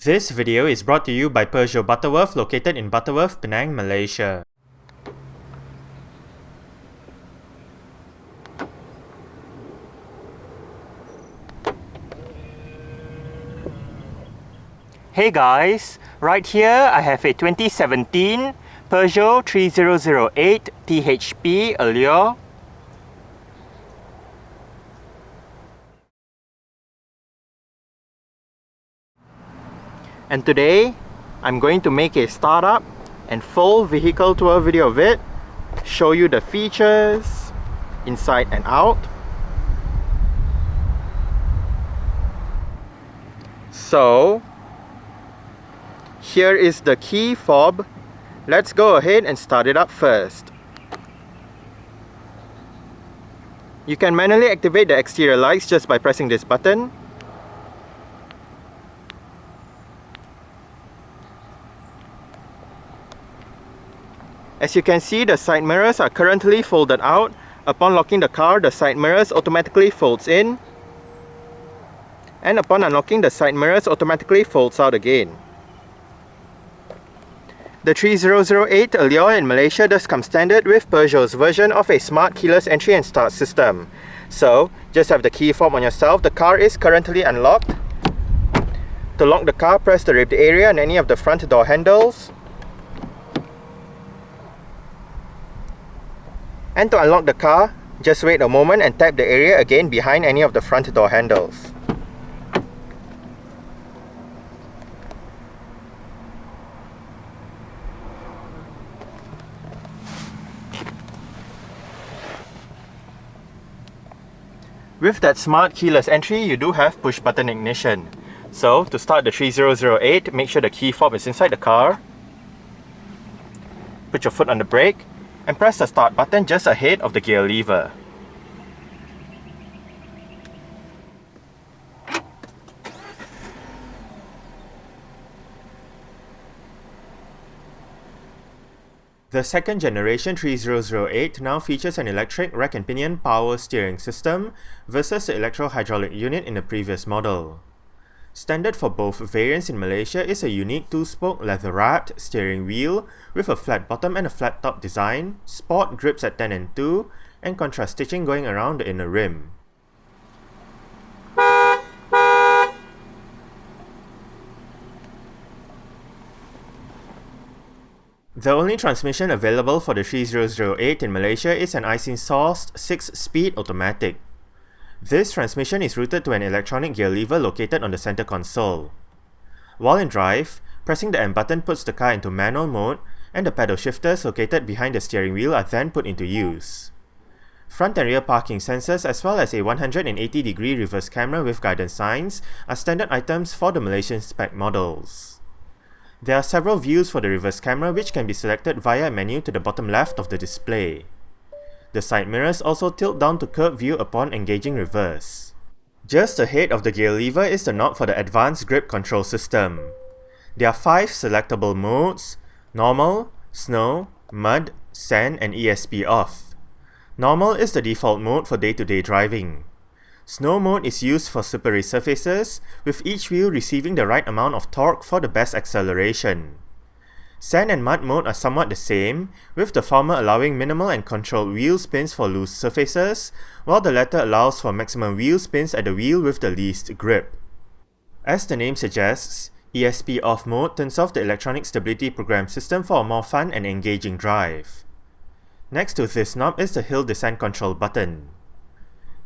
This video is brought to you by Peugeot Butterworth, located in Butterworth, Penang, Malaysia. Hey guys, right here I have a 2017 Peugeot 3008 THP Allure. And today I'm going to make a startup and full vehicle tour video of it, show you the features inside and out. So here is the key fob. Let's go ahead and start it up first. You can manually activate the exterior lights just by pressing this button. As you can see, the side mirrors are currently folded out. Upon locking the car, the side mirrors automatically folds in. And upon unlocking, the side mirrors automatically folds out again. The 3008 Allure in Malaysia does come standard with Peugeot's version of a smart keyless entry and start system. So, just have the key fob on yourself. The car is currently unlocked. To lock the car, press the ribbed area on any of the front door handles. And to unlock the car, just wait a moment and tap the area again behind any of the front door handles. With that smart keyless entry, you do have push button ignition. So, to start the 3008, make sure the key fob is inside the car. Put your foot on the brake and press the start button just ahead of the gear lever. The second generation 3008 now features an electric rack and pinion power steering system versus the electro-hydraulic unit in the previous model. Standard for both variants in Malaysia is a unique two-spoke leather-wrapped steering wheel with a flat bottom and a flat top design, sport grips at 10 and 2, and contrast stitching going around the inner rim. The only transmission available for the 3008 in Malaysia is an IC-sourced 6-speed automatic. This transmission is routed to an electronic gear lever located on the center console. While in drive, pressing the M button puts the car into manual mode, and the pedal shifters located behind the steering wheel are then put into use. Front and rear parking sensors as well as a 180-degree reverse camera with guidance signs are standard items for the Malaysian-spec models. There are several views for the reverse camera which can be selected via a menu to the bottom left of the display. The side mirrors also tilt down to curb view upon engaging reverse. Just ahead of the gear lever is the knob for the advanced grip control system. There are 5 selectable modes: normal, snow, mud, sand, and ESP off. Normal is the default mode for day-to-day driving. Snow mode is used for slippery surfaces, with each wheel receiving the right amount of torque for the best acceleration. Sand and mud mode are somewhat the same, with the former allowing minimal and controlled wheel spins for loose surfaces, while the latter allows for maximum wheel spins at the wheel with the least grip. As the name suggests, ESP off mode turns off the electronic stability program system for a more fun and engaging drive. Next to this knob is the hill descent control button.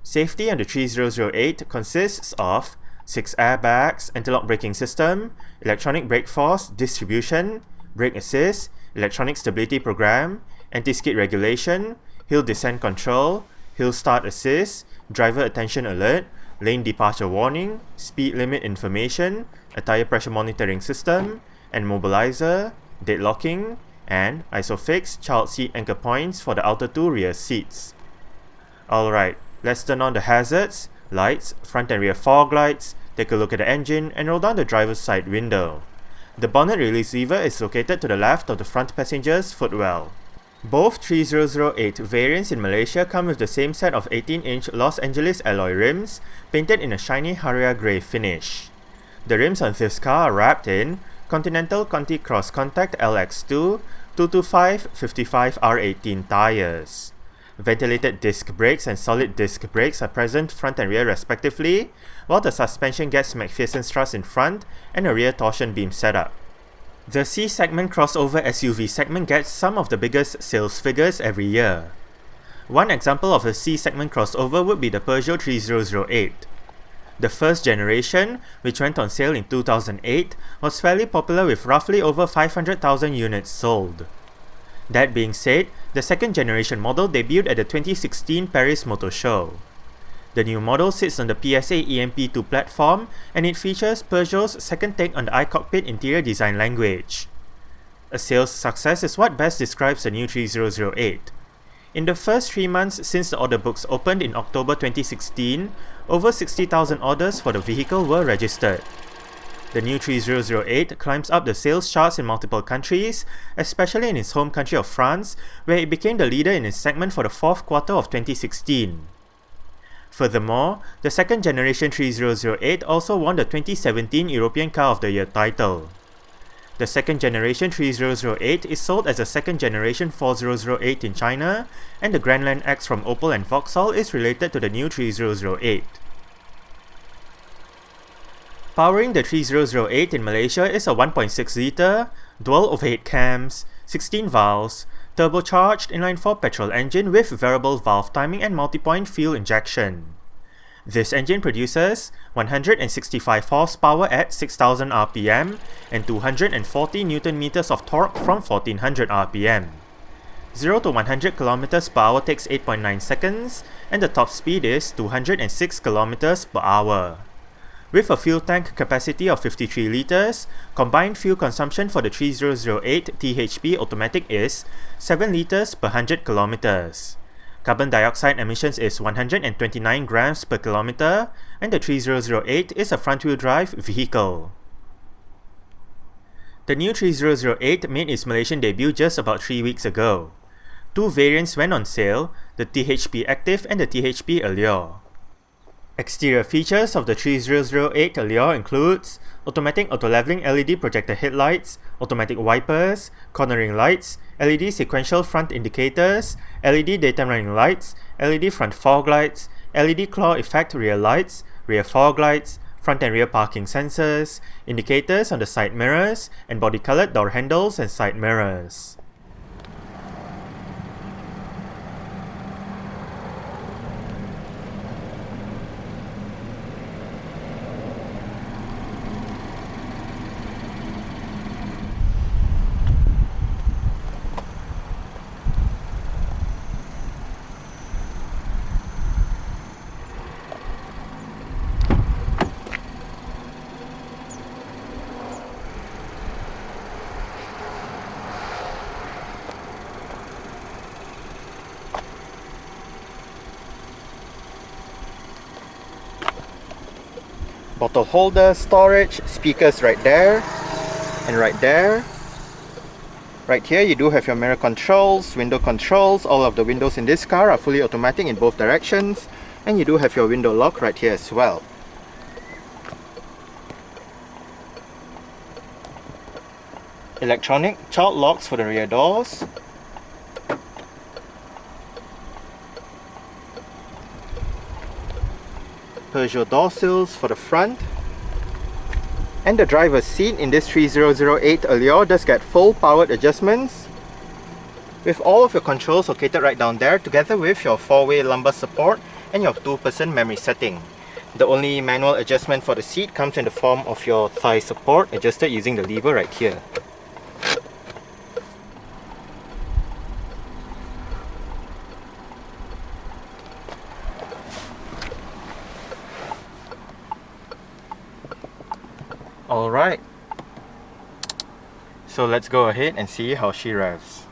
Safety on the 3008 consists of 6 airbags, anti-lock braking system, electronic brake force distribution, brake assist, electronic stability program, anti-skid regulation, hill descent control, hill start assist, driver attention alert, lane departure warning, speed limit information, a tire pressure monitoring system, and mobilizer, deadlocking, and ISOFIX child seat anchor points for the outer 2 rear seats. Alright, let's turn on the hazards, lights, front and rear fog lights, take a look at the engine, and roll down the driver's side window. The bonnet release lever is located to the left of the front passenger's footwell. Both 3008 variants in Malaysia come with the same set of 18-inch Los Angeles alloy rims, painted in a shiny Haria grey finish. The rims on this car are wrapped in Continental Conti Cross Contact LX2 225/55 R18 tyres. Ventilated disc brakes and solid disc brakes are present front and rear respectively, while the suspension gets McPherson struts in front and a rear torsion beam setup. The C-segment crossover SUV segment gets some of the biggest sales figures every year. One example of a C-segment crossover would be the Peugeot 3008. The first generation, which went on sale in 2008, was fairly popular with roughly over 500,000 units sold. That being said, the second generation model debuted at the 2016 Paris Motor Show. The new model sits on the PSA EMP2 platform, and it features Peugeot's second take on the iCockpit interior design language. A sales success is what best describes the new 3008. In the first 3 months since the order books opened in October 2016, over 60,000 orders for the vehicle were registered. The new 3008 climbs up the sales charts in multiple countries, especially in its home country of France, where it became the leader in its segment for the fourth quarter of 2016. Furthermore, the second generation 3008 also won the 2017 European Car of the Year title. The second generation 3008 is sold as a second generation 4008 in China, and the Grandland X from Opel and Vauxhall is related to the new 3008. Powering the 3008 in Malaysia is a 1.6-litre, dual overhead cams, 16 valves, turbocharged inline-4 petrol engine with variable valve timing and multi-point fuel injection. This engine produces 165 horsepower at 6000 rpm and 240 Nm of torque from 1400 rpm. 0 to 100 km per hour takes 8.9 seconds, and the top speed is 206 km per hour. With a fuel tank capacity of 53 litres, combined fuel consumption for the 3008 THP automatic is 7 litres per 100 km. Carbon dioxide emissions is 129 grams per kilometer, and the 3008 is a front-wheel drive vehicle. The new 3008 made its Malaysian debut just about 3 weeks ago. Two variants went on sale, the THP Active and the THP Allure. Exterior features of the 3008 Allure includes automatic auto-leveling LED projector headlights, automatic wipers, cornering lights, LED sequential front indicators, LED daytime running lights, LED front fog lights, LED claw effect rear lights, rear fog lights, front and rear parking sensors, indicators on the side mirrors, and body-colored door handles and side mirrors. Bottle holder, storage, speakers right there and right there. Right here you do have your mirror controls, window controls. All of the windows in this car are fully automatic in both directions, and you do have your window lock right here as well. Electronic child locks for the rear doors. Peugeot door sills for the front. And the driver's seat in this 3008 Allure does get full powered adjustments, with all of your controls located right down there, together with your 4-way lumbar support and your 2-person memory setting. The only manual adjustment for the seat comes in the form of your thigh support, adjusted using the lever right here. Alright, so let's go ahead and see how she revs.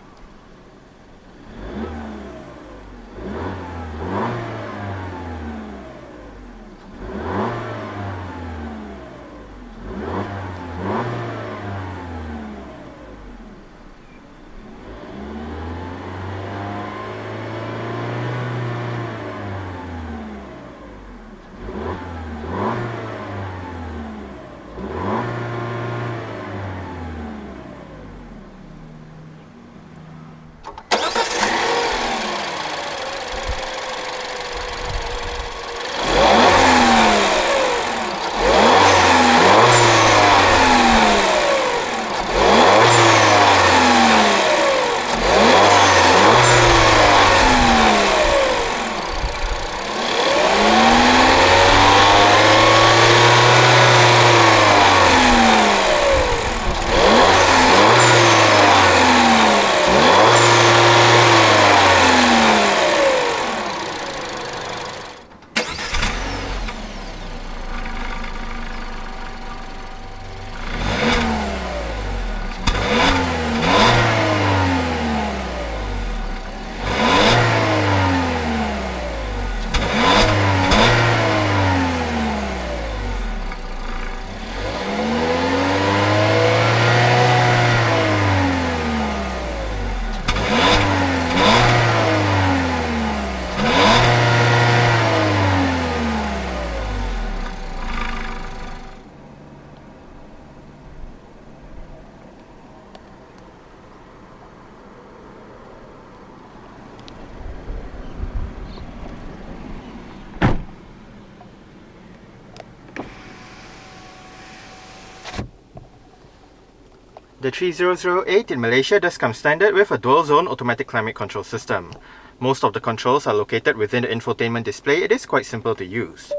The 3008 in Malaysia does come standard with a dual-zone automatic climate control system. Most of the controls are located within the infotainment display. It is quite simple to use.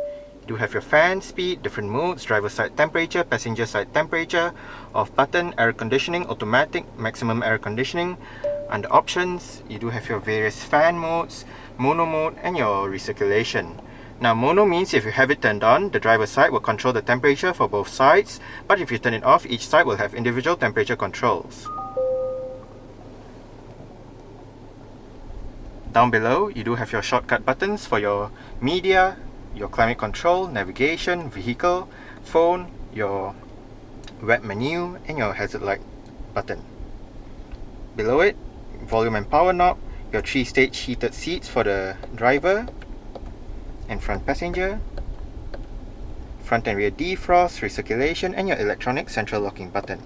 You do have your fan, speed, different modes, driver side temperature, passenger side temperature, off button, air conditioning, automatic, maximum air conditioning. Under options, you do have your various fan modes, mono mode, and your recirculation. Now, mono means if you have it turned on, the driver's side will control the temperature for both sides, but if you turn it off, each side will have individual temperature controls. Down below, you do have your shortcut buttons for your media, your climate control, navigation, vehicle, phone, your web menu, and your hazard light button. Below it, volume and power knob, your 3-stage heated seats for the driver and front passenger, front and rear defrost, recirculation, and your electronic central locking button.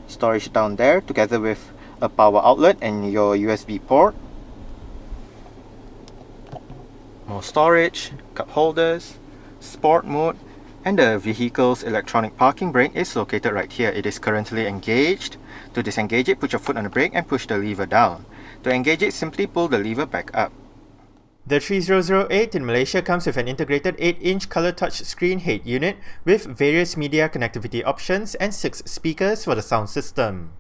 Storage down there together with a power outlet and your USB port. More storage, cup holders, sport mode, and the vehicle's electronic parking brake is located right here. It is currently engaged. To disengage it, put your foot on the brake and push the lever down. To engage it, simply pull the lever back up. The 3008 in Malaysia comes with an integrated 8-inch color touch screen head unit with various media connectivity options and 6 speakers for the sound system.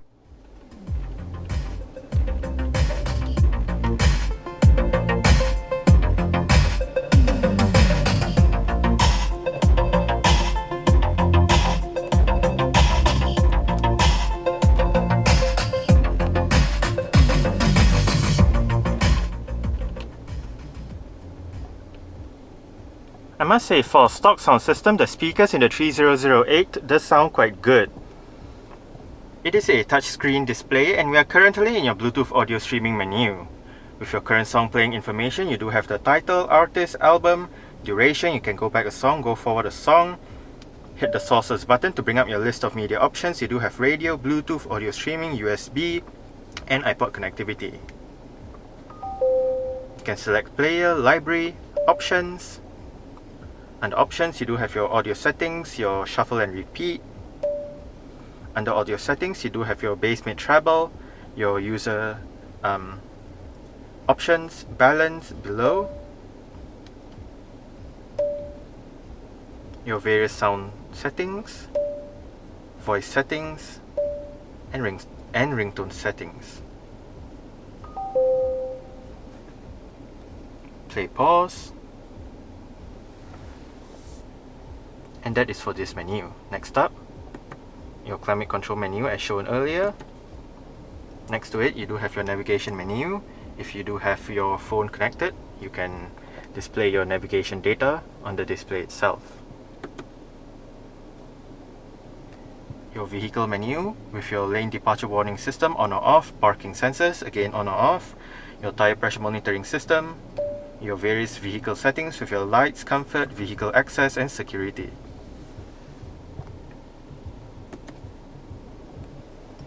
I must say, for a stock sound system, the speakers in the 3008 does sound quite good. It is a touchscreen display and we are currently in your Bluetooth audio streaming menu. With your current song playing information, you do have the title, artist, album, duration, you can go back a song, go forward a song. Hit the sources button to bring up your list of media options. You do have radio, Bluetooth, audio streaming, USB, and iPod connectivity. You can select player, library, options. Under options, you do have your audio settings, your shuffle and repeat. Under audio settings, you do have your bass mid treble, your user options, balance below, your various sound settings, voice settings, and ringtone settings. Play pause. And that is for this menu. Next up, your climate control menu as shown earlier. Next to it, you do have your navigation menu. If you do have your phone connected, you can display your navigation data on the display itself. Your vehicle menu with your lane departure warning system on or off, parking sensors again on or off, your tire pressure monitoring system, your various vehicle settings with your lights, comfort, vehicle access, and security.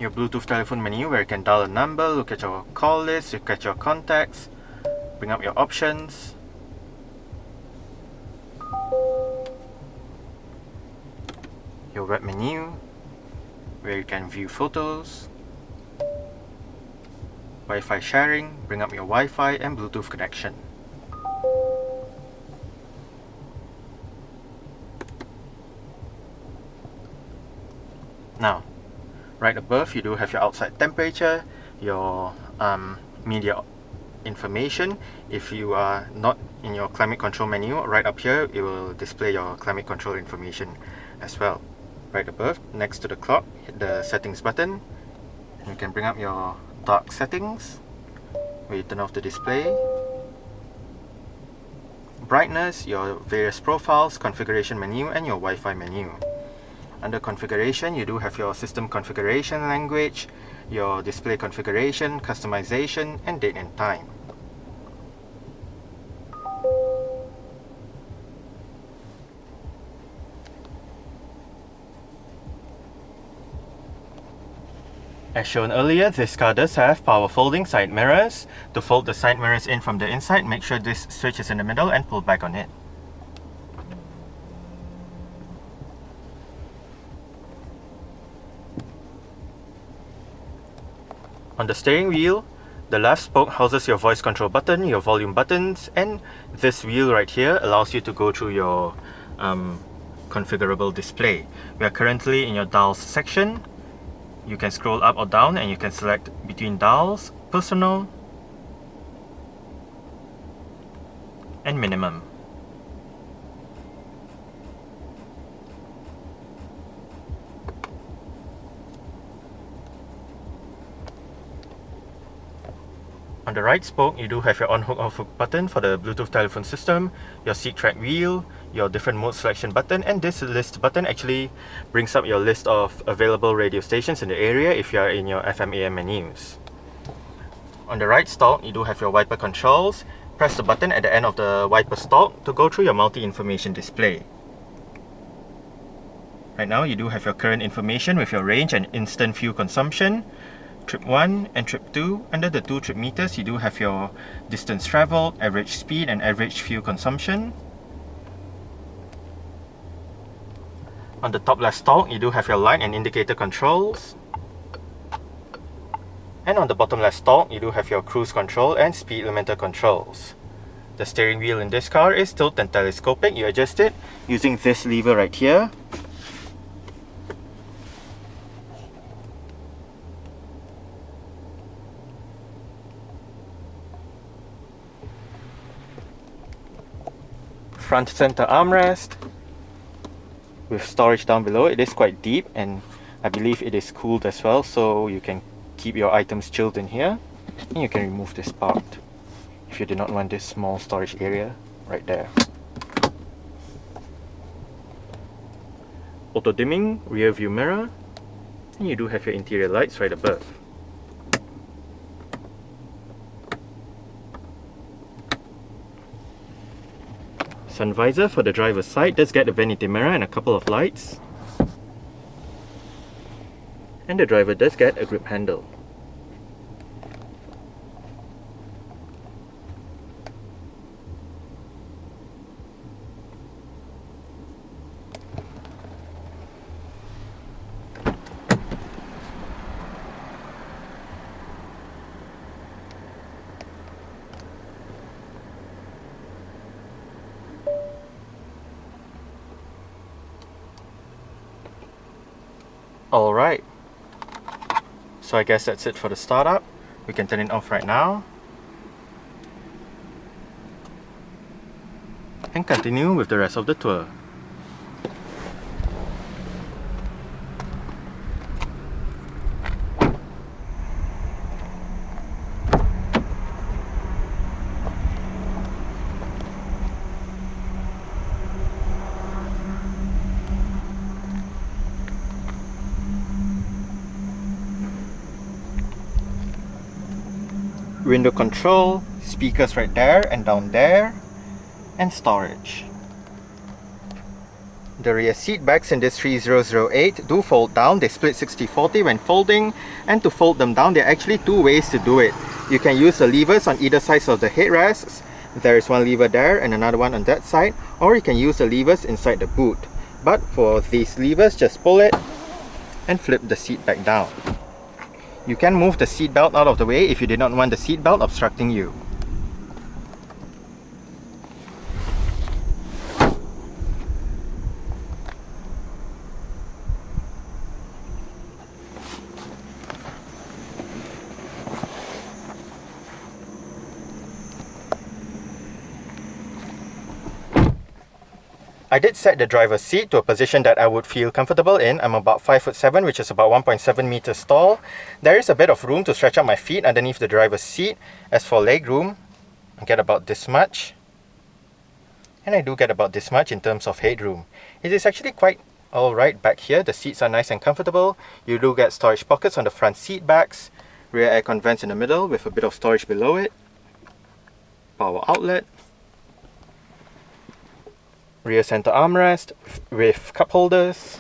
Your Bluetooth telephone menu where you can dial a number, look at your call list, look at your contacts, bring up your options. Your web menu where you can view photos. Wi-Fi sharing, bring up your Wi-Fi and Bluetooth connection. Now, right above, you do have your outside temperature, your media information. If you are not in your climate control menu, right up here, it will display your climate control information as well. Right above, next to the clock, hit the settings button. And you can bring up your dark settings, where you turn off the display. Brightness, your various profiles, configuration menu, and your Wi-Fi menu. Under configuration, you do have your system configuration language, your display configuration, customization, and date and time. As shown earlier, this car does have power folding side mirrors. To fold the side mirrors in from the inside, make sure this switch is in the middle and pull back on it. On the steering wheel, the left spoke houses your voice control button, your volume buttons, and this wheel right here allows you to go through your configurable display. We are currently in your dials section. You can scroll up or down and you can select between dials, personal, and minimum. On the right spoke, you do have your on-hook off-hook button for the Bluetooth telephone system, your seat track wheel, your different mode selection button, and this list button actually brings up your list of available radio stations in the area if you are in your FM AM menus. On the right stalk, you do have your wiper controls. Press the button at the end of the wiper stalk to go through your multi-information display. Right now, you do have your current information with your range and instant fuel consumption. Trip 1 and Trip 2, under the 2 trip meters, you do have your distance travelled, average speed and average fuel consumption. On the top left stalk, you do have your light and indicator controls. And on the bottom left stalk, you do have your cruise control and speed limiter controls. The steering wheel in this car is tilt and telescopic. You adjust it using this lever right here. Front center armrest with storage down below. It is quite deep and I believe it is cooled as well, so you can keep your items chilled in here. And you can remove this part if you do not want this small storage area right there. Auto dimming rear view mirror, and you do have your interior lights right above. Sun visor for the driver's side does get a vanity mirror and a couple of lights. And the driver does get a grip handle. Alright, so I guess that's it for the startup. We can turn it off right now and continue with the rest of the tour. Window control, speakers right there and down there, and storage. The rear seat backs in this 3008 do fold down. They split 60-40 when folding, and to fold them down there are actually two ways to do it. You can use the levers on either side of the headrests. There is one lever there and another one on that side, or you can use the levers inside the boot. But for these levers, just pull it and flip the seat back down. You can move the seat belt out of the way if you did not want the seat belt obstructing you. I did set the driver's seat to a position that I would feel comfortable in. I'm about 5'7", which is about 1.7 meters tall. There is a bit of room to stretch out my feet underneath the driver's seat. As for leg room, I get about this much. And I do get about this much in terms of headroom. It is actually quite alright back here. The seats are nice and comfortable. You do get storage pockets on the front seat backs. Rear aircon vents in the middle with a bit of storage below it. Power outlet. Rear center armrest with cup holders,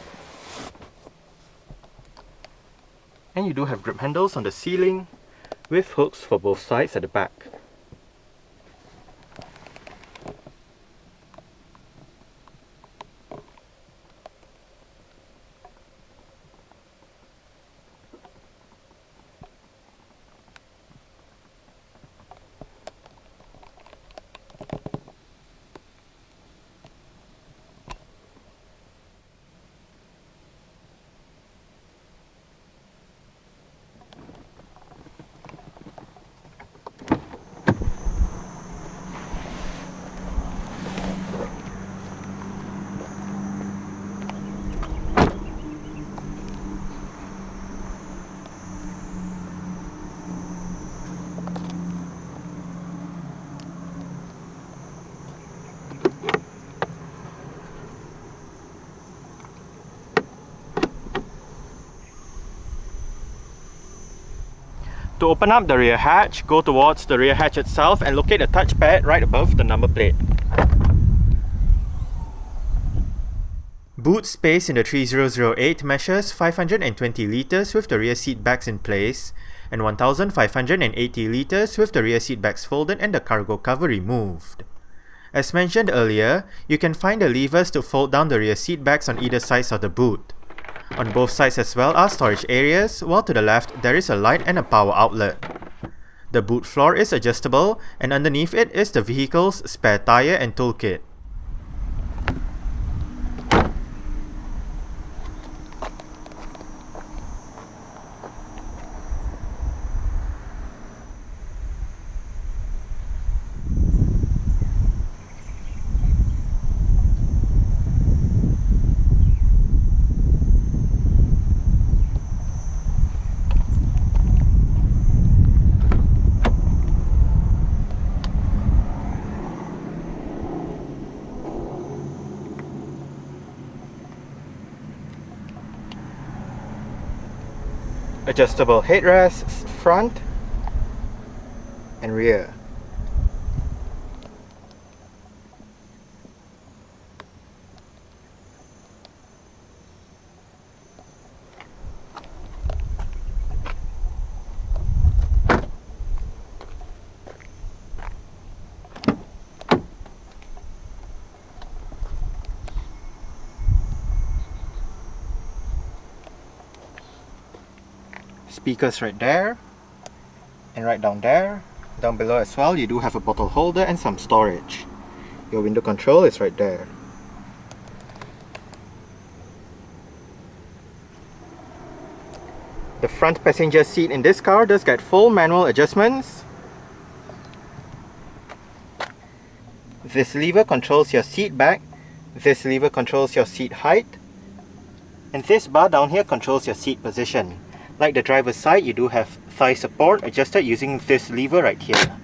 and you do have grip handles on the ceiling with hooks for both sides at the back. To open up the rear hatch, go towards the rear hatch itself and locate a touchpad right above the number plate. Boot space in the 3008 measures 520 litres with the rear seat backs in place and 1580 litres with the rear seat backs folded and the cargo cover removed. As mentioned earlier, you can find the levers to fold down the rear seat backs on either sides of the boot. On both sides as well are storage areas, while to the left there is a light and a power outlet. The boot floor is adjustable and underneath it is the vehicle's spare tyre and toolkit. Adjustable headrests front and rear. Speakers right there and right down there. Down below as well you do have a bottle holder and some storage. Your window control is right there. The front passenger seat in this car does get full manual adjustments. This lever controls your seat back, this lever controls your seat height, and this bar down here controls your seat position. Like the driver's side, you do have thigh support adjusted using this lever right here.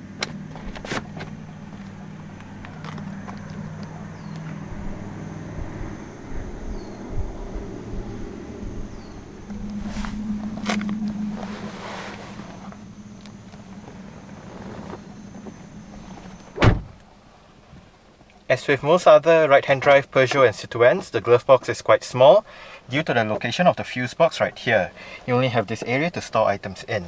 As with most other right-hand drive Peugeot and Citroëns, the glove box is quite small due to the location of the fuse box right here. You only have this area to store items in.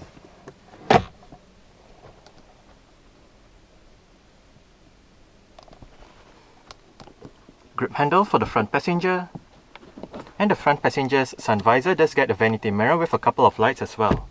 Grip handle for the front passenger, and the front passenger's sun visor does get a vanity mirror with a couple of lights as well.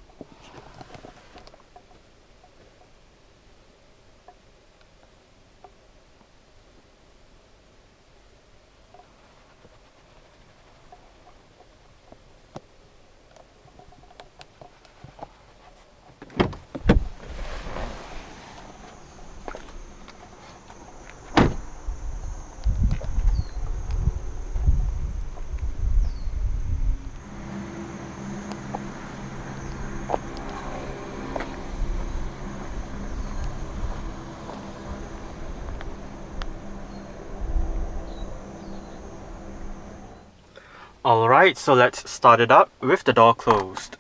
Alright, so let's start it up with the door closed.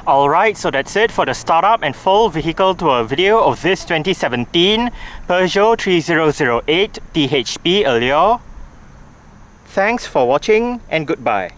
Alright, so that's it for the startup and full vehicle tour video of this 2017 Peugeot 3008 THP Allure. Thanks for watching and goodbye.